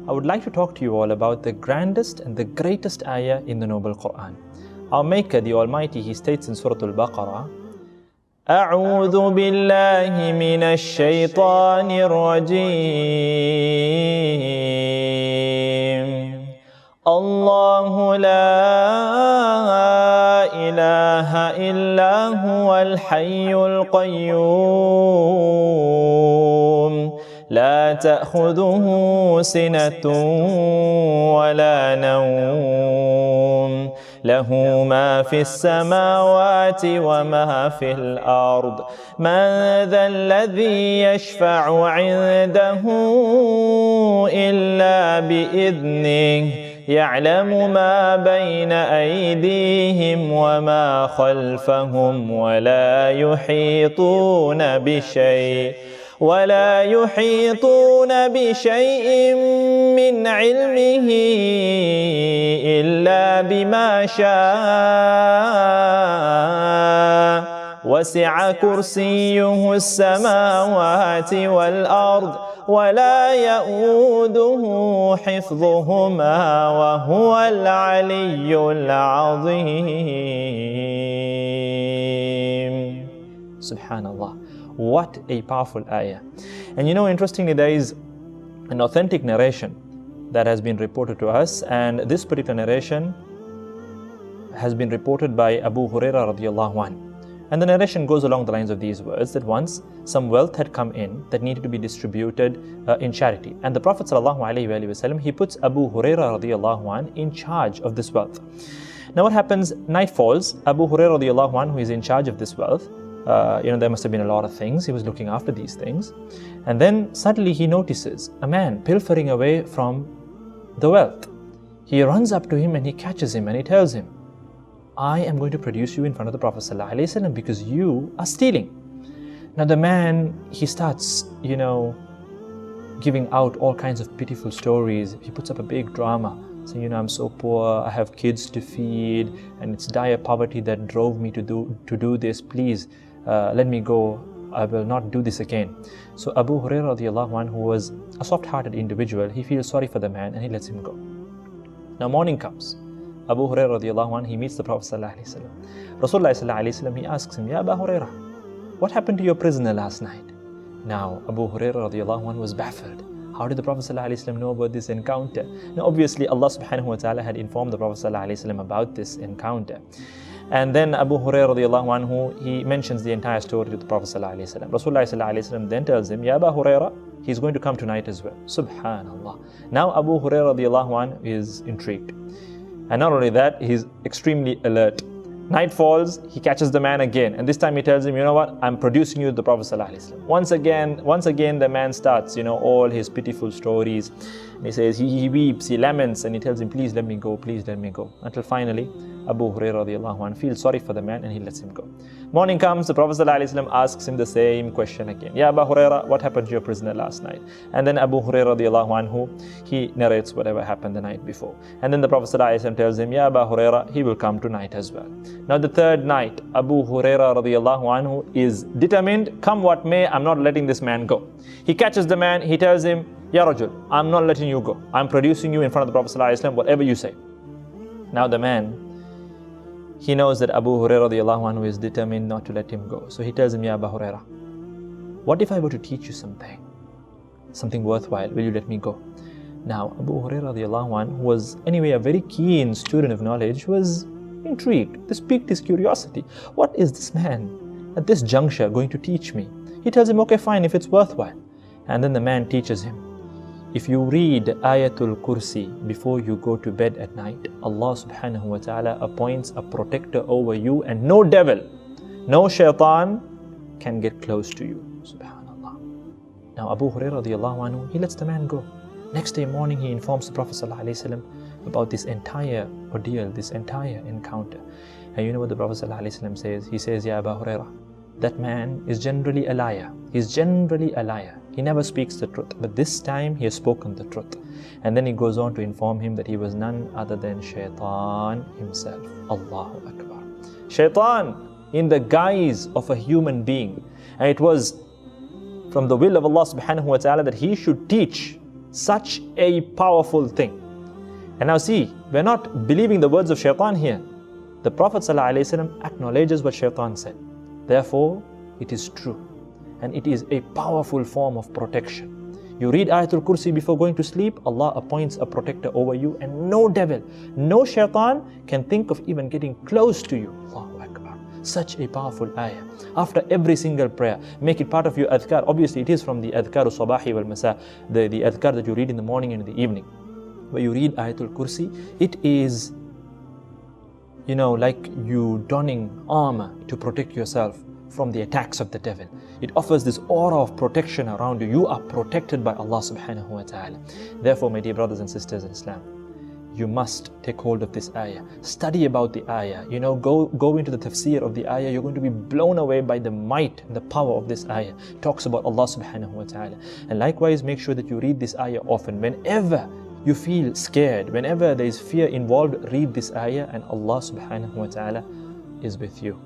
I would like to talk to you all about the grandest and the greatest ayah in the Noble Quran. Our Maker, the Almighty, He states in Surah Al-Baqarah, أعوذ بالله من الشيطان الرجيم الله لا إله إلا هو الحي القيوم لا تأخذه سنة ولا نوم له ما في السماوات وما في الأرض من ذا الذي يشفع عنده إلا بإذنه يعلم ما بين أيديهم وما خلفهم ولا يحيطون بشيء من علمه إلا بما شاء وسع كرسيه السماوات والأرض ولا يؤوده حفظهما وهو العلي العظيم. Subhanallah. What a powerful ayah. And you know, interestingly, there is an authentic narration that has been reported to us, and this particular narration has been reported by Abu Hurayrah radiallahu anhu. And the narration goes along the lines of these words, that once some wealth had come in that needed to be distributed in charity. And the Prophet ﷺ, he puts Abu Hurayrah radiallahu anhu in charge of this wealth. Now what happens, night falls, Abu Hurayrah radiallahu anhu, who is in charge of this wealth, there must have been a lot of things, he was looking after these things. And then suddenly he notices a man pilfering away from the wealth. He runs up to him and he catches him and he tells him, I am going to produce you in front of the Prophet ﷺ because you are stealing. Now the man, he starts, giving out all kinds of pitiful stories. He puts up a big drama, saying, I'm so poor, I have kids to feed, and it's dire poverty that drove me to do this. Please, let me go. I will not do this again. So Abu Hurayrah radiallahu anhu, who was a soft-hearted individual, he feels sorry for the man and he lets him go. Now morning comes. Abu Hurayrah radiallahu anhu, he meets the Prophet sallallahu alaihi wasallam. Rasulullah sallallahu alaihi wasallam, he asks him, Ya Abu Hurayrah, what happened to your prisoner last night? Now Abu Hurayrah radiallahu anhu was baffled. How did the Prophet sallallahu alaihi wasallam know about this encounter? Now obviously Allah subhanahu wa ta'ala had informed the Prophet sallallahu alaihi wasallam about this encounter. And then Abu Hurayrah radiallahu anhu, he mentions the entire story to the Prophet sallallahu alaihi wasallam. Rasulullah sallallahu alaihi wasallam then tells him, Ya Abu Hurayrah, he's going to come tonight as well. Subhanallah. Now Abu Hurayrah radiallahu anhu is intrigued. And not only that, he's extremely alert. Night falls, he catches the man again. And this time he tells him, you know what, I'm producing you to the Prophet ﷺ. Once again, the man starts, all his pitiful stories. And he says, he weeps, he laments, and he tells him, please let me go, please let me go. Until finally, Abu Hurayrah radiallahu anhu feels sorry for the man and he lets him go. Morning comes, the Prophet ﷺ asks him the same question again. Ya Abu Hurayrah, what happened to your prisoner last night? And then Abu Hurayrah radiallahu anhu, he narrates whatever happened the night before. And then the Prophet ﷺ tells him, Ya Abu Hurayrah, he will come tonight as well. Now the third night, Abu Hurayrah radiallahu anhu is determined, come what may, I'm not letting this man go. He catches the man, he tells him, Ya Rajul, I'm not letting you go. I'm producing you in front of the Prophet ﷺ, whatever you say. Now the man, he knows that Abu Hurayrah radiallahu anhu is determined not to let him go. So he tells him, Ya Abu Hurayrah, what if I were to teach you something worthwhile? Will you let me go? Now Abu Hurayrah radiallahu anhu, who was anyway a very keen student of knowledge, was intrigued. This piqued his curiosity. What is this man at this juncture going to teach me? He tells him, okay, fine, if it's worthwhile. And then the man teaches him, if you read Ayatul Kursi before you go to bed at night, Allah subhanahu wa ta'ala appoints a protector over you, and no devil, no Shaythan can get close to you. Subhanallah. Now Abu Hurayrah radiallahu anhu, he lets the man go. Next day morning, he informs the Prophet sallallahu alaihi wasallam about this entire ordeal, this entire encounter. And you know what the Prophet sallallahu alaihi wasallam says? He says, Ya Abu Hurayrah, that man is generally a liar. He's generally a liar. He never speaks the truth, but this time he has spoken the truth. And then he goes on to inform him that he was none other than Shaythan himself. Allahu Akbar. Shaytan in the guise of a human being. And it was from the will of Allah subhanahu wa ta'ala that he should teach Such a powerful thing. And now see, we're not believing the words of Shaitan here. The Prophet ﷺ acknowledges what Shaitan said. Therefore, it is true. And it is a powerful form of protection. You read Ayatul Kursi before going to sleep, Allah appoints a protector over you, and no devil, no Shaitan can think of even getting close to you. Allahu Akbar. Such a powerful ayah. After every single prayer, make it part of your adhkar. Obviously, it is from the adhkar sabahi wal masa, the adhkar that you read in the morning and in the evening. Where you read Ayatul Kursi, it is, like you donning armor to protect yourself from the attacks of the devil. It offers this aura of protection around you. You are protected by Allah subhanahu wa ta'ala. Therefore, my dear brothers and sisters in Islam, you must take hold of this ayah. Study about the ayah. Go into the tafsir of the ayah. You're going to be blown away by the might and the power of this ayah. It talks about Allah subhanahu wa ta'ala. And likewise, make sure that you read this ayah often. Whenever you feel scared, whenever there is fear involved, read this ayah and Allah subhanahu wa ta'ala is with you.